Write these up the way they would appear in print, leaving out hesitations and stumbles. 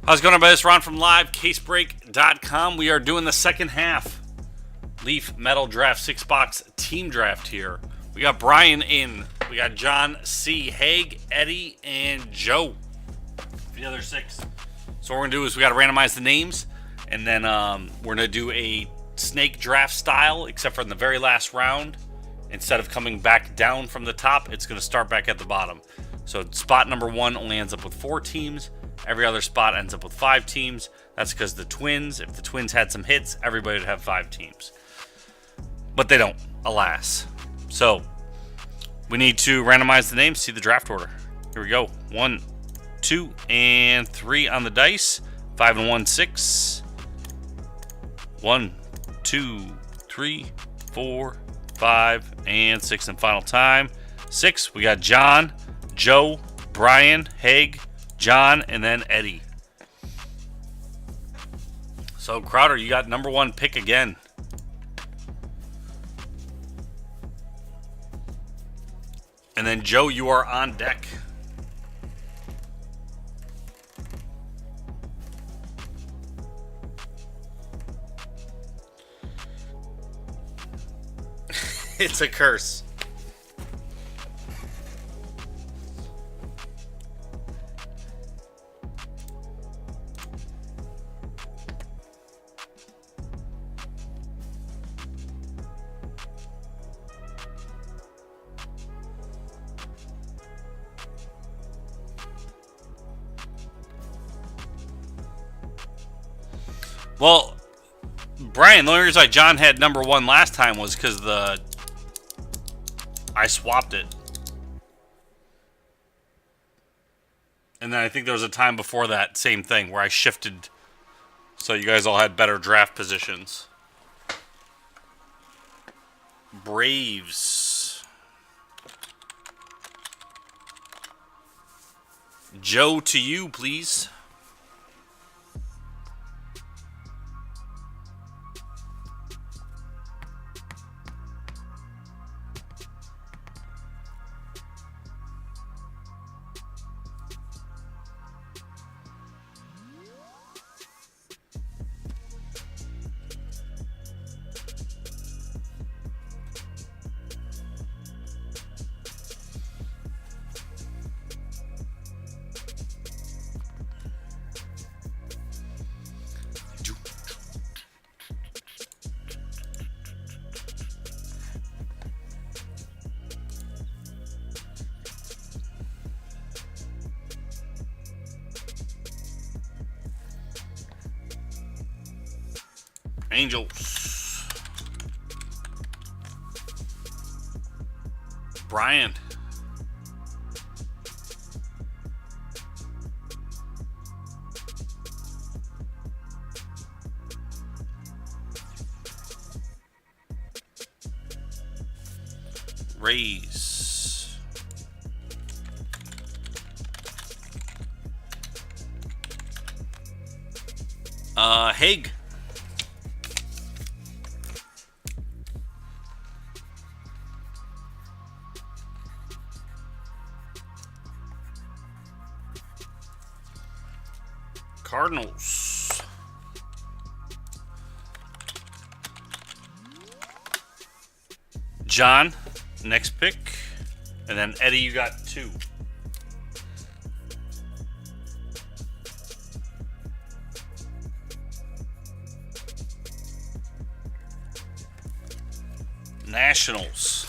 How's it going, everybody? It's Ron from LiveCaseBreak.com. We are doing the second half Leaf Metal Draft 6-box team draft here. We got Brian in. We got John C. Haig, Eddie, and Joe. The other 6. So what we're going to do is we got to randomize the names, and then we're going to do a snake draft style, except for in the very last round. Instead of coming back down from the top, it's going to start back at the bottom. So spot number 1 only ends up with 4 teams. Every other spot ends up with 5 teams. That's because the Twins, if the Twins had some hits, everybody would have 5 teams. But they don't, alas. So we need to randomize the names, see the draft order. Here we go. 1, 2, and 3 on the dice. 5 and 1, 6. 1, 2, 3, 4, 5, and 6 and final time. 6, we got John, Joe, Brian, Haig, John, and then Eddie. So Crowder, you got number 1 pick again. And then Joe, you are on deck. It's a curse. Well, Brian, the only reason why John had number 1 last time was because I swapped it. And then I think there was a time before that, same thing, where I shifted so you guys all had better draft positions. Braves. Joe, to you, please. Angels. Brian. Rays. Haig. Cardinals. John, next pick. And then Eddie, you got 2. Nationals.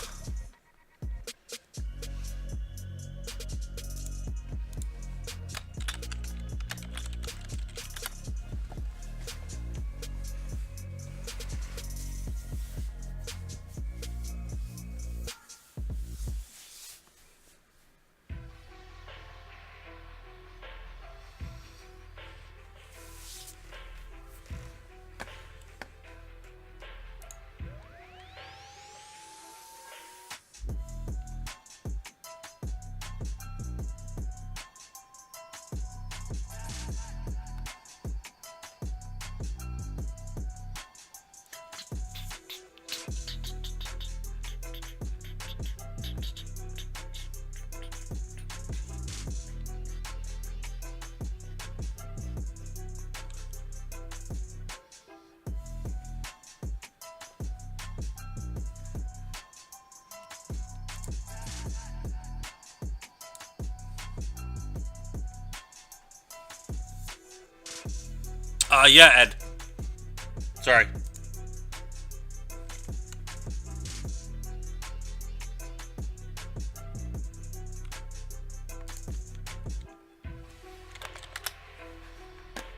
Yeah, Ed. Sorry.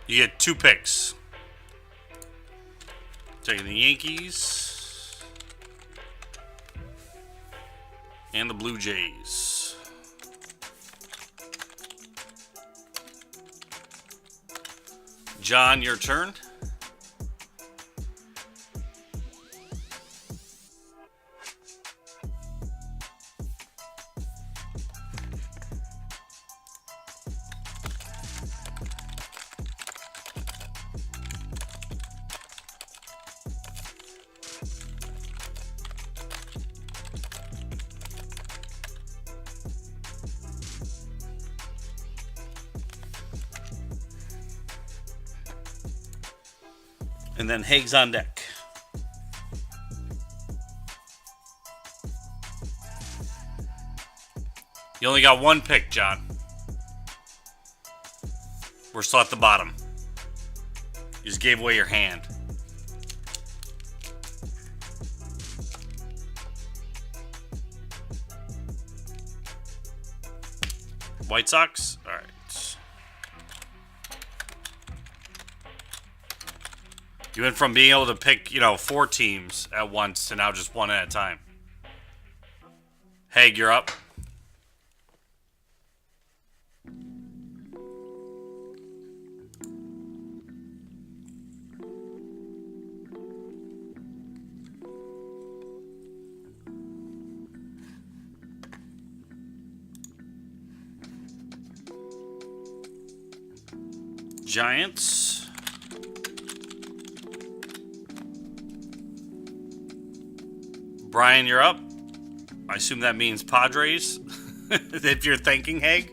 You get 2 picks. Taking the Yankees and the Blue Jays. John, your turn. And then Haig's on deck. You only got 1 pick, John. We're still at the bottom. You just gave away your hand. White Sox? All right. You went from being able to pick, 4 teams at once to now just 1 at a time. Haig, you're up. Giants. Brian, you're up. I assume that means Padres, if you're thinking, Haig.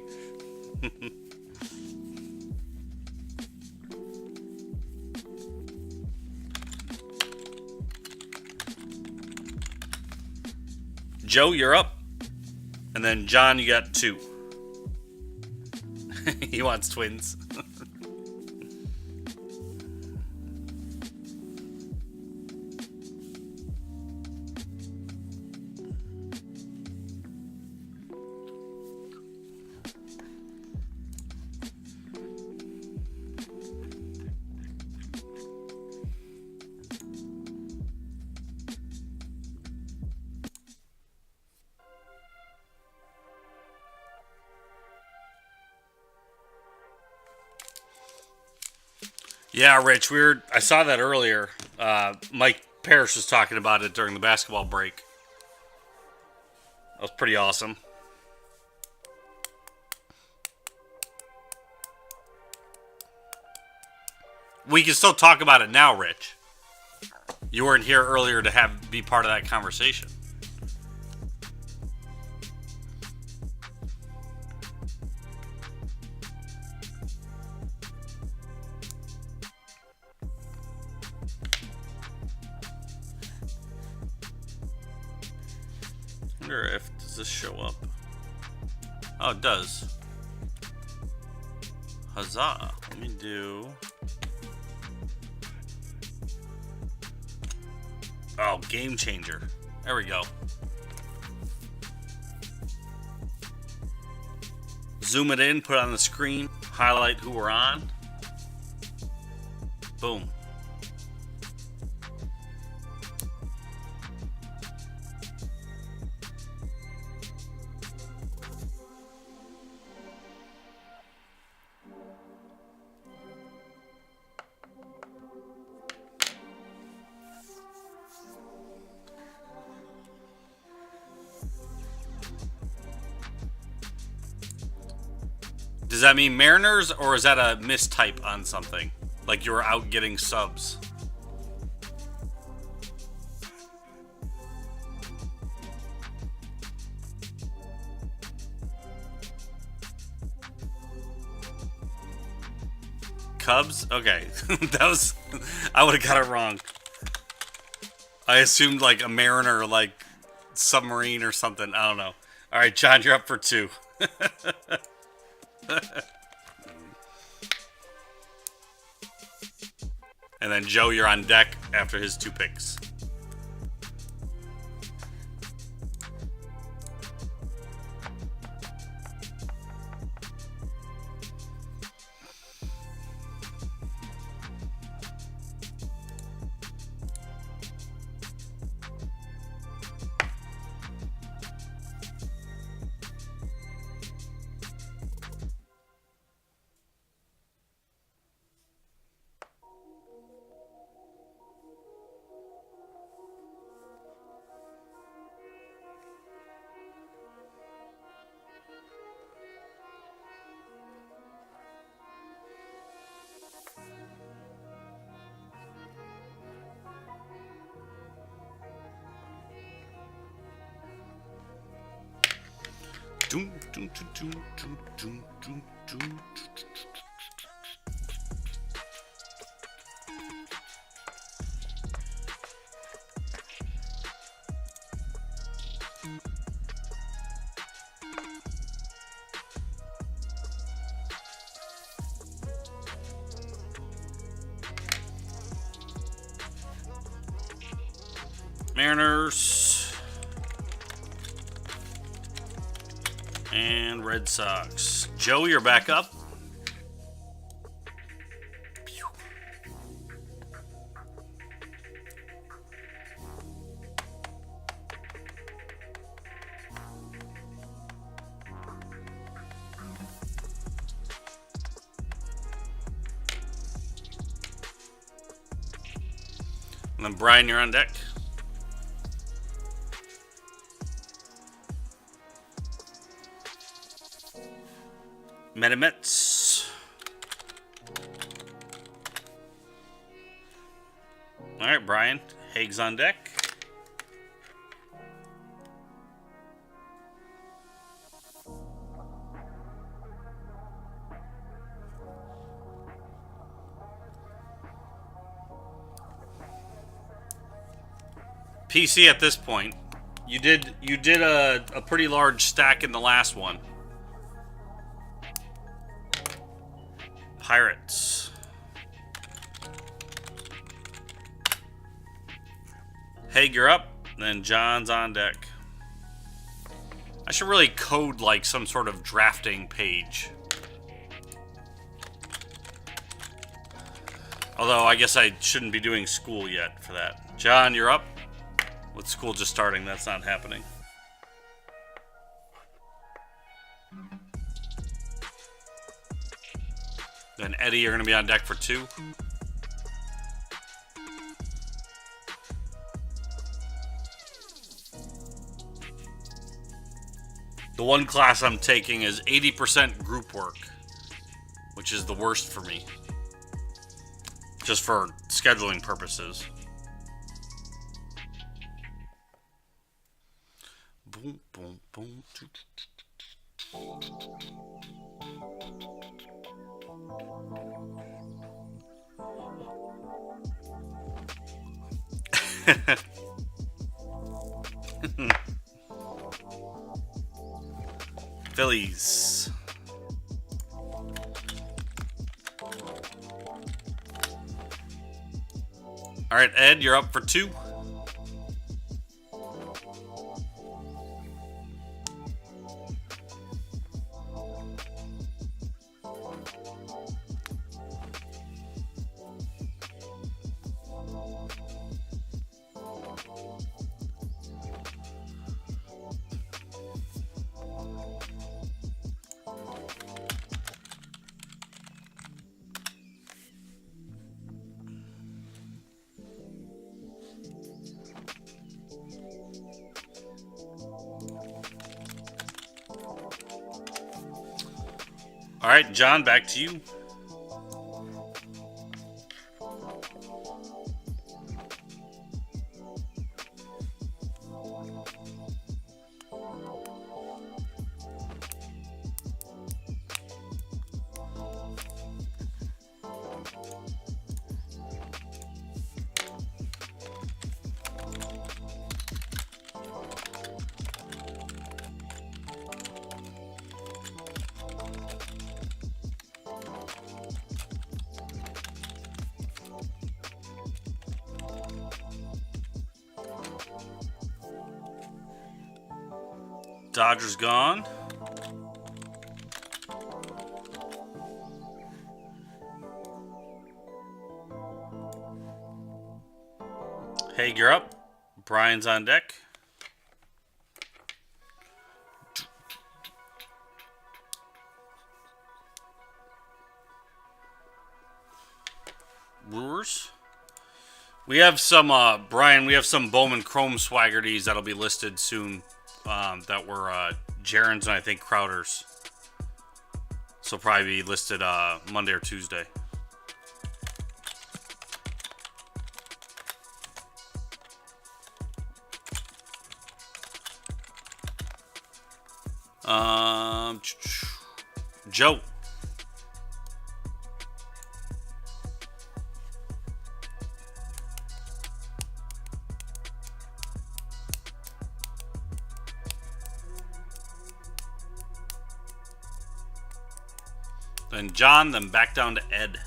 Joe, you're up. And then John, you got 2. He wants Twins. Yeah, Rich, I saw that earlier. Mike Parrish was talking about it during the basketball break. That was pretty awesome. We can still talk about it now, Rich. You weren't here earlier to be part of that conversation. I wonder does this show up? Oh, it does. Huzzah. Let me do... Oh, Game Changer. There we go. Zoom it in, put it on the screen, highlight who we're on. Boom. Does that mean Mariners, or is that a mistype on something? Like you were out getting subs? Cubs? Okay. I would have got it wrong. I assumed like a Mariner, like submarine or something. I don't know. All right, John, you're up for 2. And then Joe, you're on deck after his 2 picks. Mariners and Red Sox. Joe, you're back up. And then Brian, you're on deck. Metamets. All right, Brian. Haig's on deck. PC at this point. You did a pretty large stack in the last one. Pirates. Haig, you're up. Then John's on deck. I should really code like some sort of drafting page. Although I guess I shouldn't be doing school yet for that. John, you're up. With school just starting, that's not happening. Then Eddie, you're going to be on deck for 2. The one class I'm taking is 80% group work, which is the worst for me. Just for scheduling purposes. Boom, boom, boom. Phillies. All right, Ed, you're up for 2. All right, John, back to you. Dodgers gone. Haig, you're up. Brian's on deck. Brewers. We have some, Brian, we have some Bowman Chrome Swaggerties that'll be listed soon. That were Jaren's and I think Crowder's. So probably be listed Monday or Tuesday. Joe. Then John, then back down to Ed.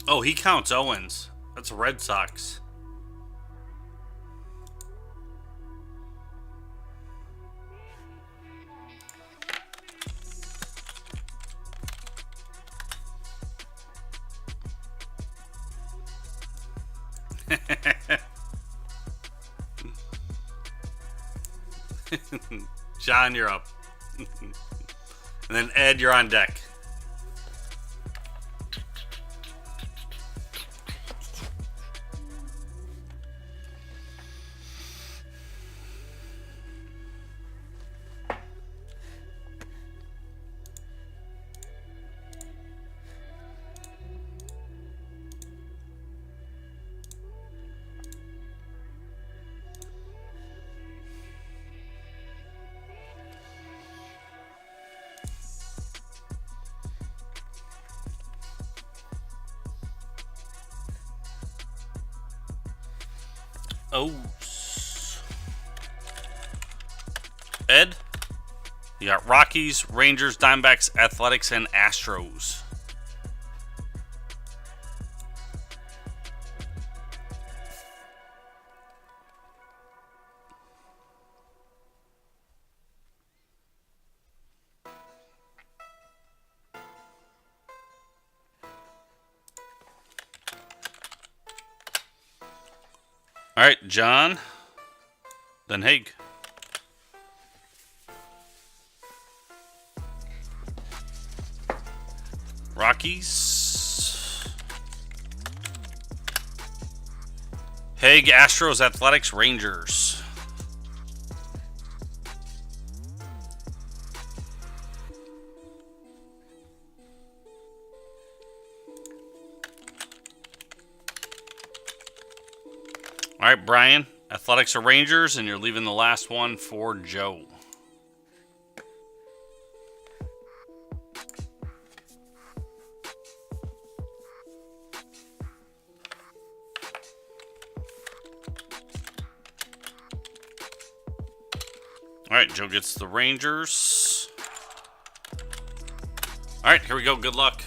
Oh, he counts Owens. That's Red Sox. John, you're up. And then Ed, you're on deck. Oh. Ed, you got Rockies, Rangers, Diamondbacks, Athletics, and Astros. All right, John, then Haig. Rockies. Haig, Astros, Athletics, Rangers. All right, Brian, Athletics or Rangers, and you're leaving the last one for Joe. All right, Joe gets the Rangers. All right, here we go. Good luck.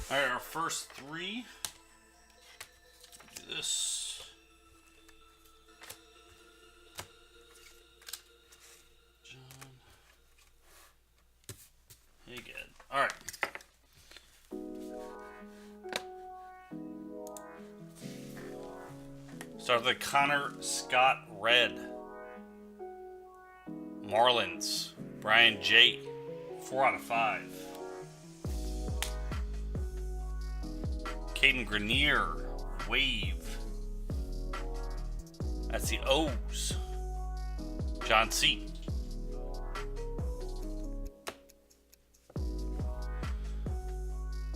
All right, our first three. Do this. John. Hey, good. All right. Start with the Connor Scott Red. Marlins. Brian J. 4 out of 5. Caden Grenier. Wave. That's the O's. John C.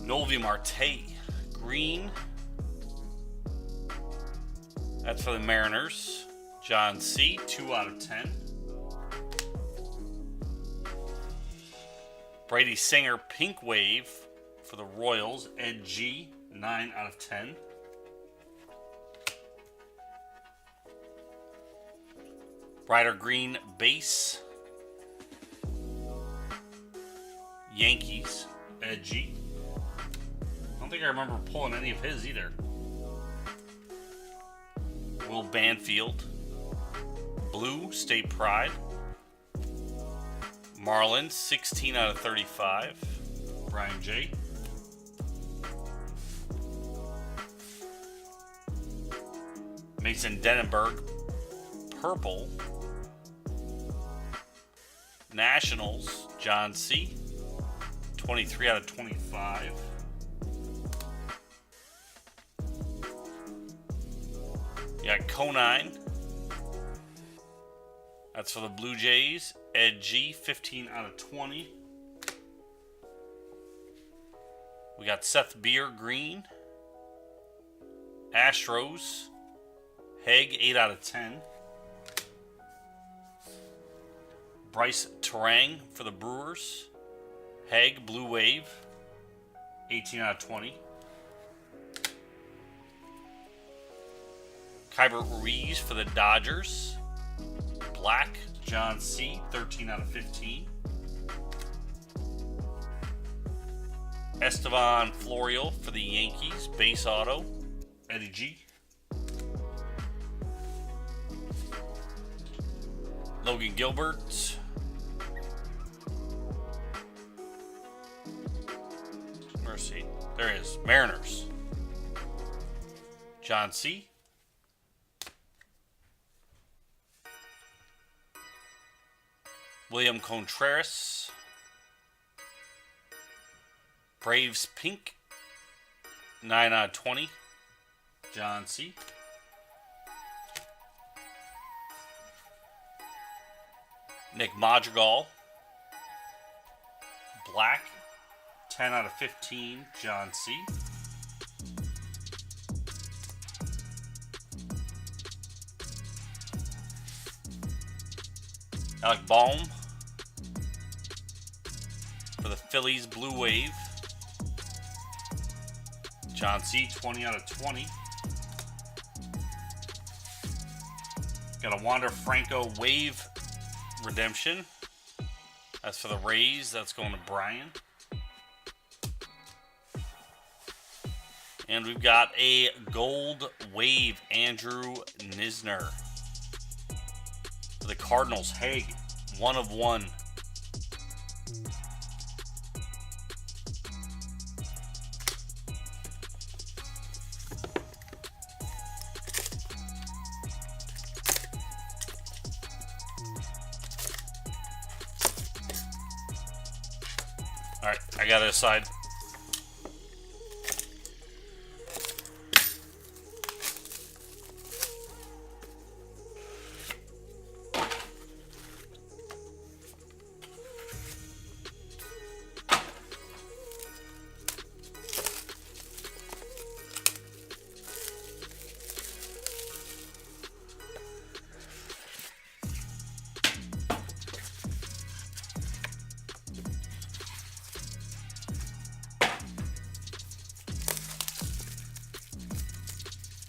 Noelvi Marte. Green. That's for the Mariners. John C. 2 out of 10. Brady Singer Pink Wave for the Royals. Ed G. 9 out of 10. Brighter Green Base. Yankees. Ed G. I don't think I remember pulling any of his either. Will Banfield. Blue State Pride. Marlins 16 out of 35. Brian J. Mason Denenberg Purple. Nationals John C. 23 out of 25. You got Conine. That's for the Blue Jays. Ed G. 15 out of 20. We got Seth Beer Green. Astros. Haig 8 out of 10. Bryce Terang for the Brewers. Haig Blue Wave. 18 out of 20. Kyber Ruiz for the Dodgers. Black, John C. 13 out of 15. Estevan Florial for the Yankees. Base auto. Eddie G. Logan Gilbert. Mercy. There he is. Mariners. John C. William Contreras. Braves Pink. 9 out of 20. John C. Nick Madrigal. Black. 10 out of 15. John C. Alec Baum for the Phillies Blue Wave. John C. 20 out of 20. Got a Wander Franco Wave Redemption. That's for the Rays. That's going to Brian. And we've got a Gold Wave Andrew Knizner. For the Cardinals, Haig, 1 of 1. All right, I got it aside.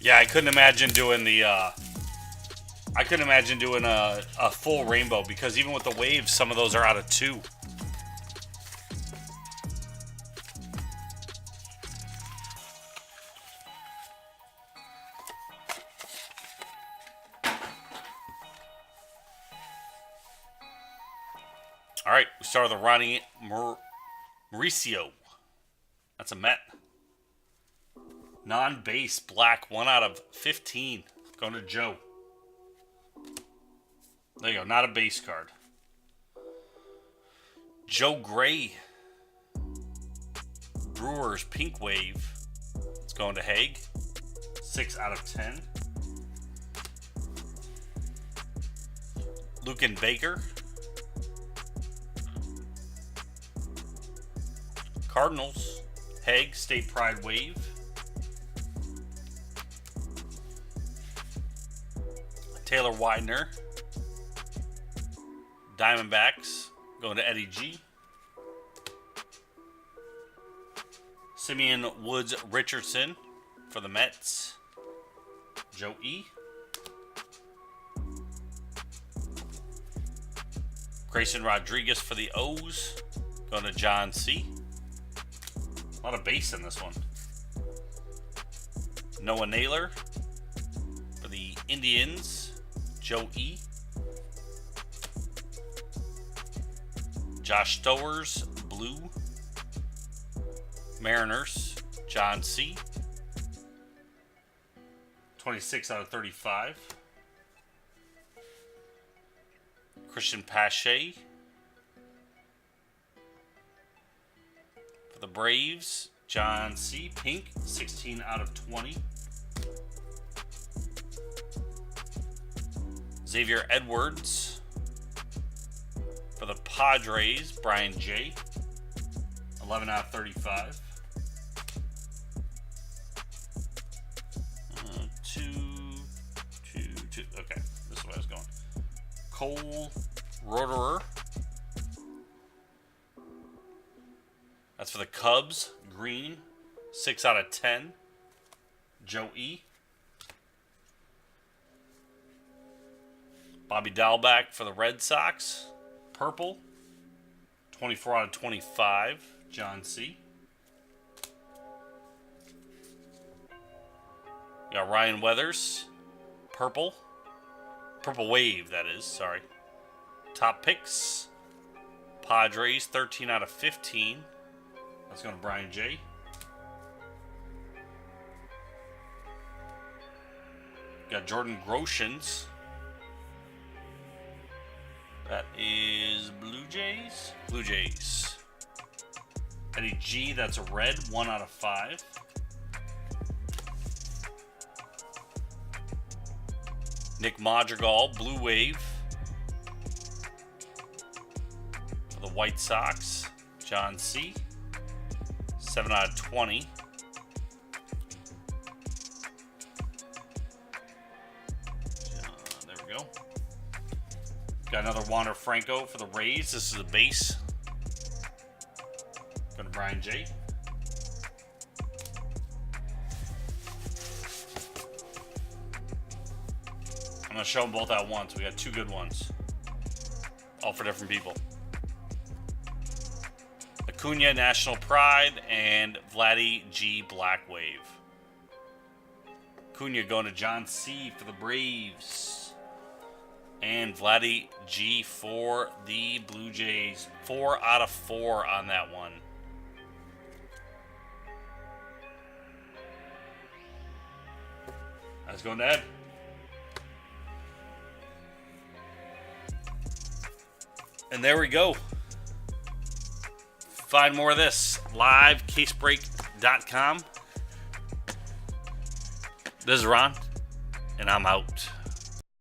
Yeah, I couldn't imagine doing the. I couldn't imagine doing a full rainbow because even with the waves, some of those are out of 2. right, we start with the Ronnie Mauricio. That's a Met. Non-base black, 1 out of 15. Going to Joe. There you go, not a base card. Joe Gray. Brewers Pink Wave. It's going to Haig. 6 out of 10. Lucan Baker. Cardinals. Haig State Pride Wave. Taylor Widener. Diamondbacks going to Eddie G. Simeon Woods Richardson for the Mets. Joe E. Grayson Rodriguez for the O's. Going to John C. A lot of base in this one. Noah Naylor for the Indians. Joe E. Josh Stowers, blue. Mariners, John C. 26 out of 35. Christian Pache for the Braves, John C. Pink, 16 out of 20. Xavier Edwards for the Padres, Brian J. 11 out of 35. Two. Okay, this is where I was going. Cole Roederer. That's for the Cubs, green. 6 out of 10. Joe E. Bobby Dalbec for the Red Sox, purple. 24 out of 25. John C. We got Ryan Weathers, purple. Purple Wave, that is, sorry. Top picks. Padres, 13 out of 15. That's going to Brian J. Got Jordan Groshans. That is Blue Jays. Blue Jays. Eddie G, that's a red, 1 out of 5. Nick Madrigal, Blue Wave. For the White Sox, John C. 7 out of 20. There we go. Got another Wander Franco for the Rays. This is a base. Going to Brian J. I'm going to show them both at once. We got 2 good ones. All for different people. Acuna National Pride and Vladdy G Black Wave. Acuna going to John C for the Braves. And Vladdy G for the Blue Jays. 4 out of 4 on that one. That's going to Ed. And there we go. Find more of this. LiveCaseBreak.com. This is Ron, and I'm out.